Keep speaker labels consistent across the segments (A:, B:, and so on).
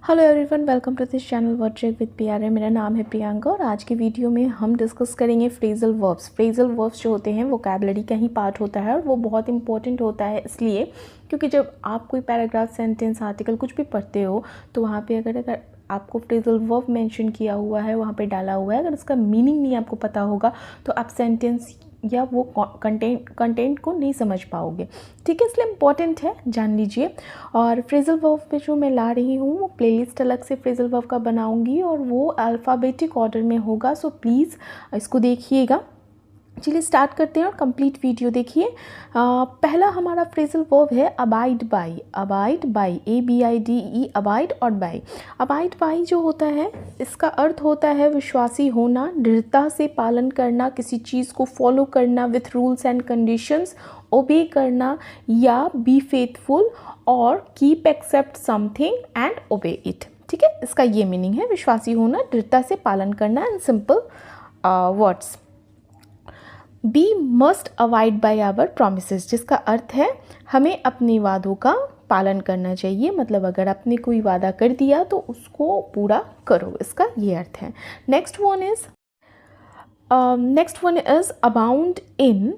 A: Hello everyone, welcome to this channel word trick with PR. मेरा नाम है प्रियंका और आज की वीडियो में हम डिस्कस करेंगे फ्रेजल वर्ब्स। फ्रेजल वर्ब्स जो होते हैं वोकैबुलरी का ही पार्ट होता है और वो बहुत इंपॉर्टेंट होता है इसलिए क्योंकि जब आप कोई पैराग्राफ, सेंटेंस, आर्टिकल कुछ भी पढ़ते हो तो वहाँ पे अगर आपको फ्रेजल वर्ब मेंशन किया हुआ है, वहाँ पे डाला हुआ है, अगर उसका मीनिंग नहीं आपको पता होगा तो आप सेंटेंस या वो कंटेंट को नहीं समझ पाओगे। ठीक है, इसलिए इम्पॉर्टेंट है, जान लीजिए। और फ्रेजल वर्ब पे जो मैं ला रही हूँ वो प्लेलिस्ट अलग से फ्रेजल वर्ब का बनाऊँगी और वो अल्फ़ाबेटिक ऑर्डर में होगा, सो प्लीज़ इसको देखिएगा। चलिए स्टार्ट करते हैं और कंप्लीट वीडियो देखिए। पहला हमारा फ्रेजल वर्ब है abide by. Abide by, ABIDE, abide और बाई। अबाइड बाई जो होता है इसका अर्थ होता है विश्वासी होना, दृढ़ता से पालन करना, किसी चीज़ को फॉलो करना with rules and conditions, obey करना या बी फेथफुल और keep accept something and obey it. ठीक है, इसका ये मीनिंग है, विश्वासी होना, दृढ़ता से पालन करना in simple words. We must abide by our promises, जिसका अर्थ है हमें अपने वादों का पालन करना चाहिए, मतलब अगर आपने कोई वादा कर दिया तो उसको पूरा करो, इसका ये अर्थ है। Next one is abound in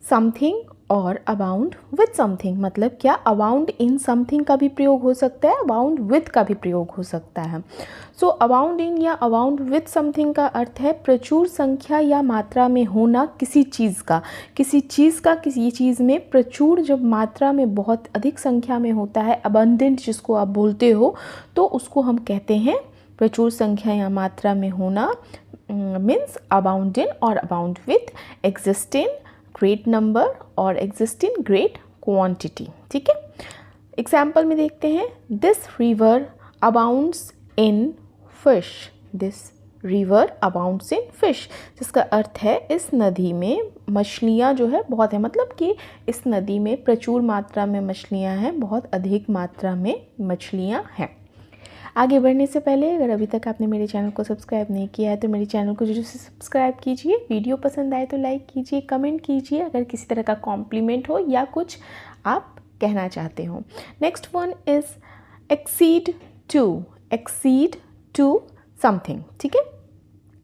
A: something और अबाउंड विथ समथिंग। मतलब क्या, अबाउंड इन समथिंग का भी प्रयोग हो सकता है, अबाउंड विथ का भी प्रयोग हो सकता है। सो अबाउंड इन या अबाउंड विथ समथिंग का अर्थ है प्रचुर संख्या या मात्रा में होना किसी चीज़ का। किसी चीज़ में प्रचुर जब मात्रा में बहुत अधिक संख्या में होता है, अबंडेंट जिसको आप बोलते हो, तो उसको हम कहते हैं प्रचुर संख्या या मात्रा में होना, मीन्स अबाउंड इन और abound with, exist in great number और एग्जिस्ट इन ग्रेट क्वांटिटी। ठीक है, एग्जाम्पल में देखते हैं, this river abounds in fish. This river abounds in fish, जिसका अर्थ है इस नदी में मछलियाँ जो है बहुत है, मतलब कि इस नदी में प्रचुर मात्रा में मछलियाँ हैं, बहुत अधिक मात्रा में मछलियाँ हैं। आगे बढ़ने से पहले अगर अभी तक आपने मेरे चैनल को सब्सक्राइब नहीं किया है तो मेरे चैनल को जरूर से सब्सक्राइब कीजिए। वीडियो पसंद आए तो लाइक कीजिए, कमेंट कीजिए अगर किसी तरह का कॉम्प्लीमेंट हो या कुछ आप कहना चाहते हो। Next one is accede to something. ठीक है,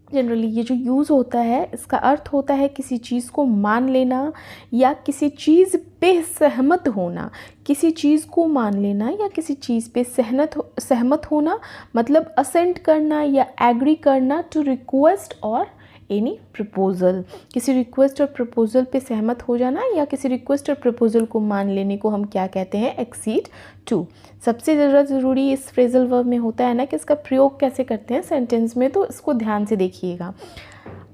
A: जनरली ये जो यूज़ होता है इसका अर्थ होता है किसी चीज़ को मान लेना या किसी चीज़ पे सहमत होना। किसी चीज़ को मान लेना या किसी चीज़ पे सहमत होना, मतलब असेंट करना या एग्री करना टू रिक्वेस्ट और एनी प्रपोज़ल। किसी रिक्वेस्ट और प्रपोज़ल पे सहमत हो जाना या किसी रिक्वेस्ट और प्रपोज़ल को मान लेने को हम क्या कहते हैं, एक्सीड टू। सबसे ज़्यादा ज़रूरी इस फ्रेजल वर्ब में होता है ना कि इसका प्रयोग कैसे करते हैं सेंटेंस में, तो इसको ध्यान से देखिएगा।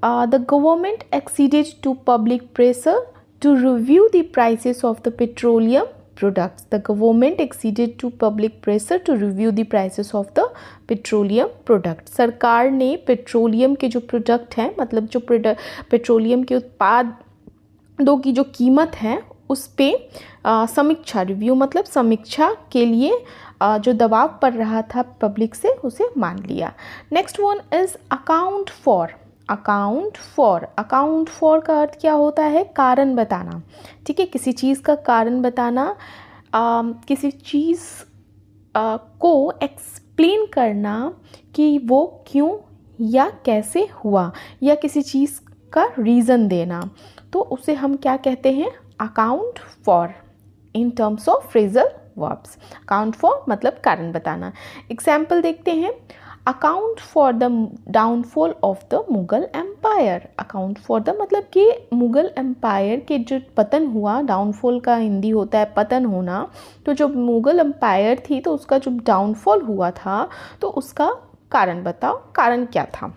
A: The government acceded to public pressure to review the prices of the petroleum products. The government acceded to public pressure to review the prices of the petroleum product. सरकार ने पेट्रोलियम के जो प्रोडक्ट हैं, मतलब जो पेट्रोलियम के उत्पादों की जो कीमत है उस पे समीक्षा, रिव्यू मतलब समीक्षा के लिए जो दबाव पड़ रहा था पब्लिक से, उसे मान लिया। Next one is account for. Account for का अर्थ क्या होता है, कारण बताना। ठीक है, किसी चीज़ का कारण बताना, किसी चीज़ को एक्सप्लेन करना कि वो क्यों या कैसे हुआ, या किसी चीज़ का रीज़न देना, तो उसे हम क्या कहते हैं, account for in terms of phrasal verbs. Account for मतलब कारण बताना। एग्जाम्पल देखते हैं, account for the downfall of the Mughal empire. Account for the मतलब कि मुग़ल एम्पायर के जो पतन हुआ, डाउनफॉल का हिंदी होता है पतन होना, तो जो मुग़ल एम्पायर थी तो उसका जो डाउनफॉल हुआ था तो उसका कारण बताओ, कारण क्या था।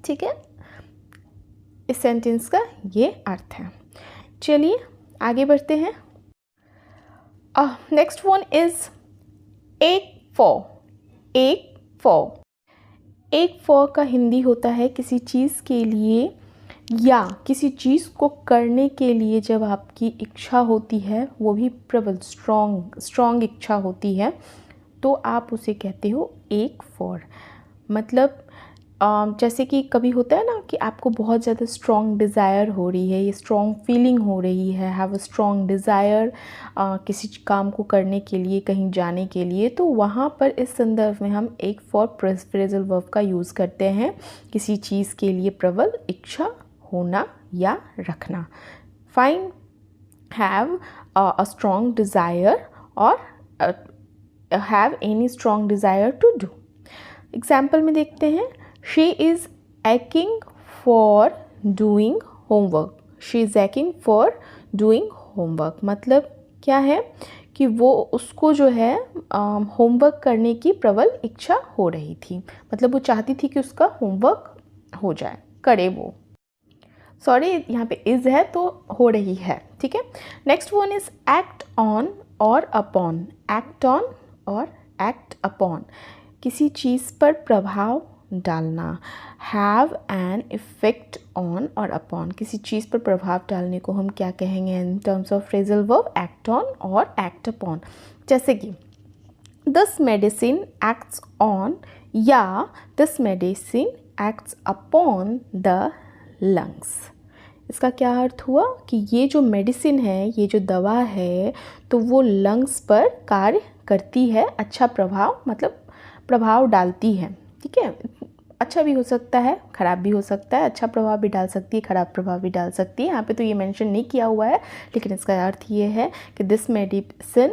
A: ठीक है, इस सेंटेंस का ये अर्थ है। चलिए आगे बढ़ते हैं। नेक्स्ट वन इज़ एक फॉर का हिंदी होता है किसी चीज़ के लिए या किसी चीज़ को करने के लिए जब आपकी इच्छा होती है, वो भी प्रबल स्ट्रॉन्ग इच्छा होती है, तो आप उसे कहते हो एक फॉर। मतलब जैसे कि कभी होता है ना कि आपको बहुत ज़्यादा स्ट्रॉन्ग डिज़ायर हो रही है, ये स्ट्रॉन्ग फीलिंग हो रही है, हैव अ स्ट्रॉन्ग डिज़ायर किसी काम को करने के लिए, कहीं जाने के लिए, तो वहाँ पर इस संदर्भ में हम एक फॉर फ्रेजल वर्ब का यूज़ करते हैं किसी चीज़ के लिए प्रबल इच्छा होना या रखना। Fine, have a strong desire और have any strong desire to do. Example में देखते हैं, she is aching for doing homework. She is aching for doing homework मतलब क्या है कि वो उसको जो है होमवर्क करने की प्रबल इच्छा हो रही थी, मतलब वो चाहती थी कि उसका होमवर्क हो जाए, करे वो। सॉरी, यहाँ पे इज़ है तो हो रही है, ठीक है। Next one is act on और अपॉन। एक्ट ऑन और एक्ट अपॉन, किसी चीज़ पर प्रभाव डालना। हैव एन इफ़ेक्ट ऑन और अपॉन, किसी चीज़ पर प्रभाव डालने को हम क्या कहेंगे इन terms of phrasal verb? Act on और एक्ट अपॉन। जैसे कि दिस मेडिसिन एक्ट्स ऑन या this medicine acts upon the lungs. इसका क्या अर्थ हुआ कि ये जो मेडिसिन है, ये जो दवा है, तो वो लंग्स पर कार्य करती है, अच्छा प्रभाव मतलब प्रभाव डालती है, ठीक है। अच्छा भी हो सकता है, ख़राब भी हो सकता है, अच्छा प्रभाव भी डाल सकती है, ख़राब प्रभाव भी डाल सकती है। यहाँ पे तो ये मेंशन नहीं किया हुआ है, लेकिन इसका अर्थ ये है कि दिस मेडिसिन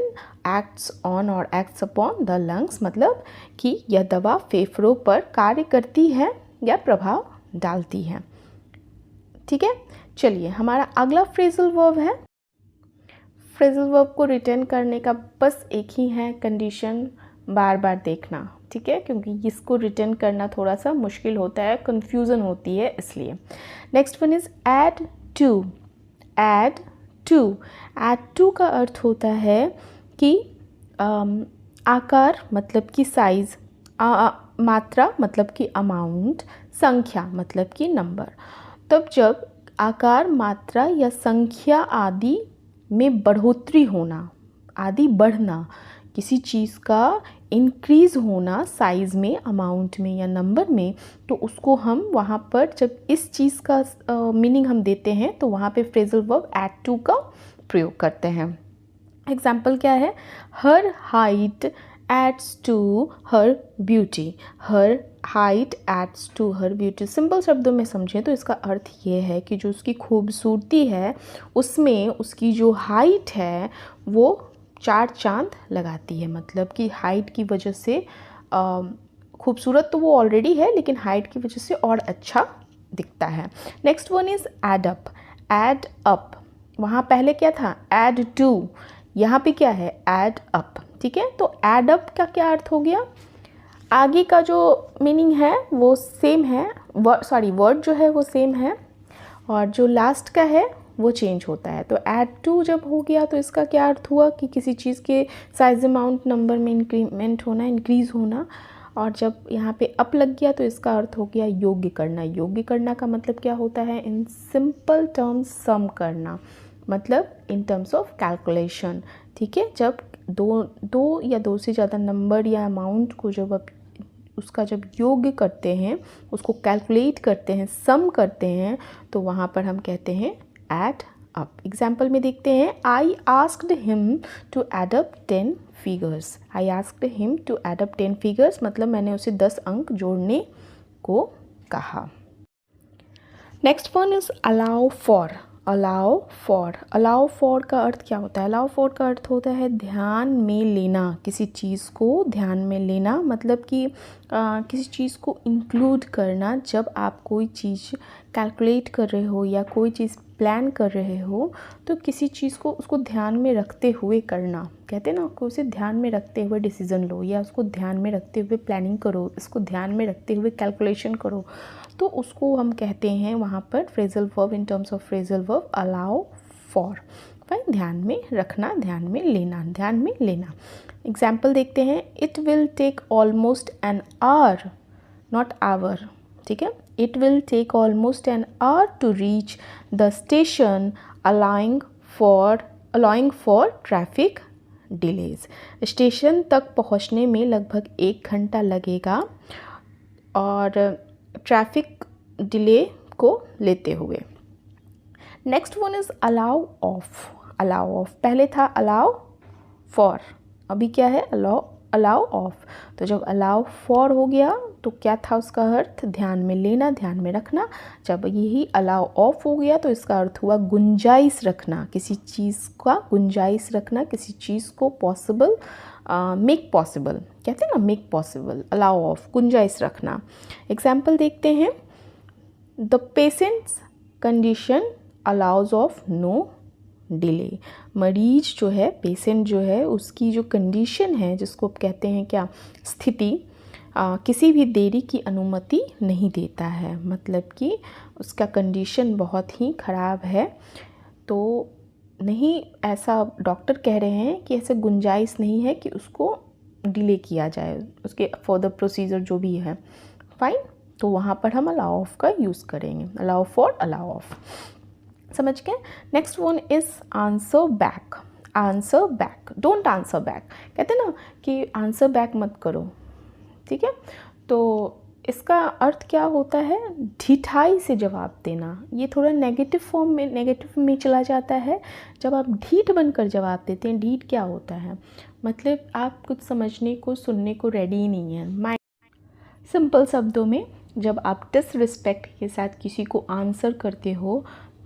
A: एक्ट्स ऑन और एक्ट्स अपॉन द लंग्स, मतलब कि यह दवा फेफड़ों पर कार्य करती है या प्रभाव डालती है, ठीक है। चलिए, हमारा अगला फ्रेजल वर्ब है। फ्रेजल वर्ब को रिटर्न करने का बस एक ही है कंडीशन, बार बार देखना, ठीक है, क्योंकि इसको रिटर्न करना थोड़ा सा मुश्किल होता है, कंफ्यूजन होती है इसलिए। Next one is add to. Add to, add to का अर्थ होता है कि आकार मतलब कि साइज़, मात्रा मतलब कि अमाउंट, संख्या मतलब कि नंबर। तब जब आकार, मात्रा या संख्या आदि में बढ़ोतरी होना, आदि बढ़ना, किसी चीज़ का इंक्रीज़ होना साइज़ में, अमाउंट में या नंबर में, तो उसको हम वहाँ पर जब इस चीज़ का मीनिंग हम देते हैं तो वहाँ पे फ्रेजल वर्ब ऐड टू का प्रयोग करते हैं। एग्जाम्पल क्या है? Her height adds to her beauty. Her height adds to her beauty. Simple शब्दों में समझें तो इसका अर्थ ये है कि जो उसकी खूबसूरती है उसमें उसकी जो हाइट है वो 4 चांद लगाती है, मतलब कि हाइट की वजह से खूबसूरत तो वो ऑलरेडी है, लेकिन हाइट की वजह से और अच्छा दिखता है। Next one is add up. Add up, वहाँ पहले क्या था? एड टू, यहाँ पे क्या है? एड अप, ठीक है। तो एड अप का क्या अर्थ हो गया? आगे का जो मीनिंग है वो सेम है, वर्ड जो है वो सेम है, और जो लास्ट का है वो चेंज होता है। तो ऐड टू जब हो गया तो इसका क्या अर्थ हुआ कि किसी चीज़ के साइज, अमाउंट, नंबर में इंक्रीमेंट होना, इंक्रीज़ होना। और जब यहाँ पे अप लग गया तो इसका अर्थ हो गया योग्य करना। योग्य करना का मतलब क्या होता है? इन सिंपल टर्म्स सम करना, मतलब इन टर्म्स ऑफ कैलकुलेशन, ठीक है। जब दो या दो से ज़्यादा नंबर या अमाउंट को जब आप उसका जब योग्य करते हैं, उसको कैलकुलेट करते हैं, सम करते हैं, तो वहाँ पर हम कहते हैं ऐड अप। एग्जाम्पल में देखते हैं, I asked him to add up 10 figures. I asked him to add up 10 figures, मतलब मैंने उसे 10 अंक जोड़ने को कहा। Next one is allow for. Allow for, allow for का अर्थ क्या होता है? अलाउ फॉर का अर्थ होता है ध्यान में लेना, किसी चीज़ को ध्यान में लेना, मतलब कि किसी चीज़ को इंक्लूड करना। जब आप कोई चीज़ कैलकुलेट कर रहे हो या कोई चीज़ प्लान कर रहे हो तो किसी चीज़ को उसको ध्यान में रखते हुए करना, कहते हैं ना, आपको उसे ध्यान में रखते हुए डिसीज़न लो, या उसको ध्यान में रखते हुए प्लानिंग करो, इसको ध्यान में रखते हुए कैलकुलेशन करो, तो उसको हम कहते हैं वहाँ पर phrasal verb, in terms of phrasal verb allow for. Fine, ध्यान में रखना, ध्यान में लेना, ध्यान में लेना। एग्जाम्पल देखते हैं, it will take almost an hour, not hour, ठीक है। It will take almost an hour to reach the station allowing for traffic delays. Station तक पहुँचने में लगभग 1 घंटा लगेगा, और ट्रैफिक डिले को लेते हुए। Next one is allow of. Allow of, पहले था अलाउ फॉर, अभी क्या है अलाउ ऑफ। तो जब अलाउ फॉर हो गया तो क्या था उसका अर्थ, ध्यान में लेना, ध्यान में रखना। जब यही अलाउ ऑफ हो गया तो इसका अर्थ हुआ गुंजाइश रखना, किसी चीज़ का गुंजाइश रखना, किसी चीज़ को पॉसिबल, मेक पॉसिबल, कहते हैं ना मेक पॉसिबल, अलाउ ऑफ, गुंजाइश रखना। एग्जाम्पल देखते हैं, the patient's condition allows of no delay. मरीज जो है, पेशेंट जो है, उसकी जो कंडीशन है, जिसको कहते हैं क्या, स्थिति, किसी भी देरी की अनुमति नहीं देता है, मतलब कि उसका कंडीशन बहुत ही ख़राब है। तो नहीं, ऐसा डॉक्टर कह रहे हैं कि ऐसे गुंजाइश नहीं है कि उसको डिले किया जाए, उसके फर्दर प्रोसीजर जो भी है, फाइन। तो वहाँ पर हम अलाउ ऑफ का यूज़ करेंगे, अलाउ फॉर, अलाउ ऑफ, समझ गए। Next one is answer back. Answer back, don't answer back, कहते हैं ना कि आंसर बैक मत करो, ठीक है। तो इसका अर्थ क्या होता है, ढिठाई से जवाब देना। ये थोड़ा नेगेटिव फॉर्म में, नेगेटिव में चला जाता है। जब आप ढीठ बनकर जवाब देते हैं, ढीठ क्या होता है, मतलब आप कुछ समझने को, सुनने को रेडी ही नहीं है। सिंपल शब्दों में, जब आप डिसरिस्पेक्ट के साथ किसी को आंसर करते हो,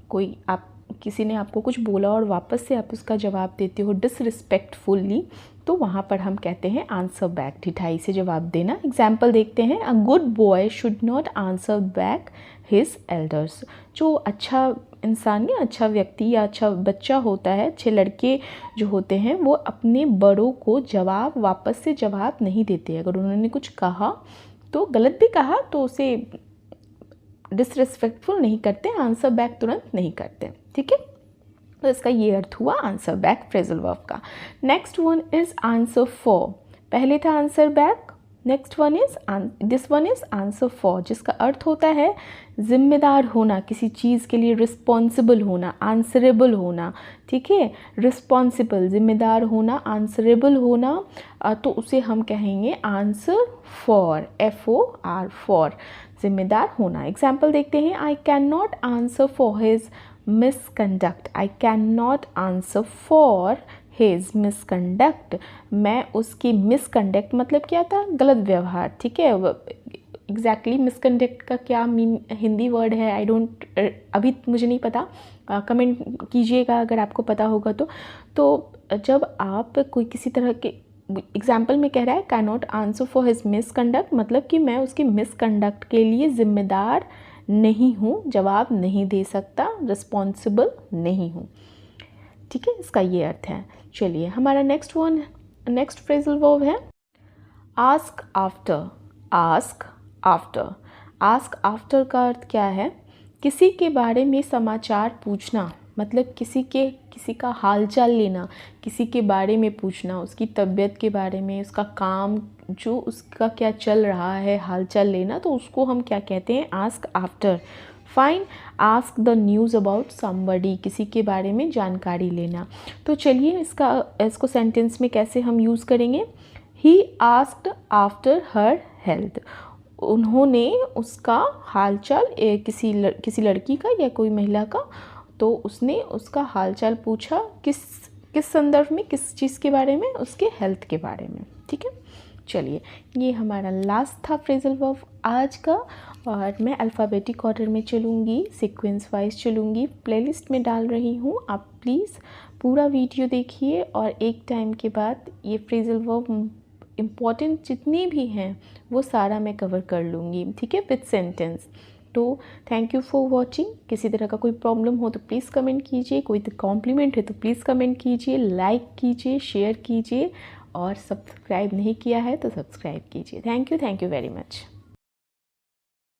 A: कोई आप, किसी ने आपको कुछ बोला और वापस से आप उसका जवाब देते हो डिसरिस्पेक्टफुली, तो वहाँ पर हम कहते हैं आंसर बैक, ढिठाई से जवाब देना। एग्जाम्पल देखते हैं, a good boy should not answer back his elders. जो अच्छा इंसान या अच्छा व्यक्ति या अच्छा बच्चा होता है, अच्छे लड़के जो होते हैं, वो अपने बड़ों को वापस से जवाब नहीं देते। अगर उन्होंने कुछ कहा तो गलत भी कहा तो उसे डिसरिस्पेक्टफुल नहीं करते, आंसर बैक तुरंत नहीं करते, ठीक है। तो इसका ये अर्थ हुआ आंसर बैक फ्रेजल वर्ब का। Next one is answer for. पहले था answer back, next one is this one is answer for, जिसका अर्थ होता है जिम्मेदार होना, किसी चीज़ के लिए रिस्पॉन्सिबल होना, आंसरेबल होना, ठीक है। रिस्पॉन्सिबल, जिम्मेदार होना, आंसरेबल होना, तो उसे हम कहेंगे आंसर फॉर, FOR, फॉर, जिम्मेदार होना। एग्जाम्पल देखते हैं, I can not answer for his misconduct. I can not answer for his misconduct, मैं उसकी मिसकंडक्ट मतलब क्या था, गलत व्यवहार, ठीक है। एग्जैक्टली मिसकंडक्ट का क्या हिंदी वर्ड है, आई डोंट, अभी मुझे नहीं पता, कमेंट कीजिएगा अगर आपको पता होगा तो जब आप कोई किसी तरह के एग्जाम्पल में कह रहा है can not answer for his misconduct, मतलब कि मैं उसकी मिसकंडक्ट के लिए ज़िम्मेदार नहीं हूँ, जवाब नहीं दे सकता, रिस्पॉन्सिबल नहीं हूँ, ठीक है। इसका ये अर्थ है। चलिए हमारा नेक्स्ट फ्रेजल वर्ब है ask after. Ask after, ask after का अर्थ क्या है, किसी के बारे में समाचार पूछना, मतलब किसी का हालचाल लेना, किसी के बारे में पूछना, उसकी तबीयत के बारे में, उसका काम, जो उसका क्या चल रहा है, हालचाल लेना, तो उसको हम क्या कहते हैं, ask after, fine. Ask the news about somebody, किसी के बारे में जानकारी लेना। तो चलिए इसको सेंटेंस में कैसे हम यूज़ करेंगे, he asked after her health, उन्होंने उसका हालचाल, किसी लड़की का या कोई महिला का, तो उसने उसका हालचाल पूछा, किस संदर्भ में, किस चीज़ के बारे में, उसके हेल्थ के बारे में, ठीक है। चलिए ये हमारा लास्ट था फ्रेजल वर्ब आज का, और मैं अल्फ़ाबेटिक ऑर्डर में चलूँगी, सीक्वेंस वाइज चलूँगी, प्लेलिस्ट में डाल रही हूँ, आप प्लीज़ पूरा वीडियो देखिए और एक टाइम के बाद ये फ्रेजल वर्ब इम्पॉर्टेंट जितनी भी हैं वो सारा मैं कवर कर लूँगी, ठीक है, विद सेंटेंस। तो थैंक यू फॉर वॉचिंग। किसी तरह का कोई प्रॉब्लम हो तो प्लीज़ कमेंट कीजिए, कोई कॉम्प्लीमेंट है तो प्लीज़ कमेंट कीजिए, लाइक कीजिए, शेयर कीजिए, और सब्सक्राइब नहीं किया है तो सब्सक्राइब कीजिए। Thank you very much.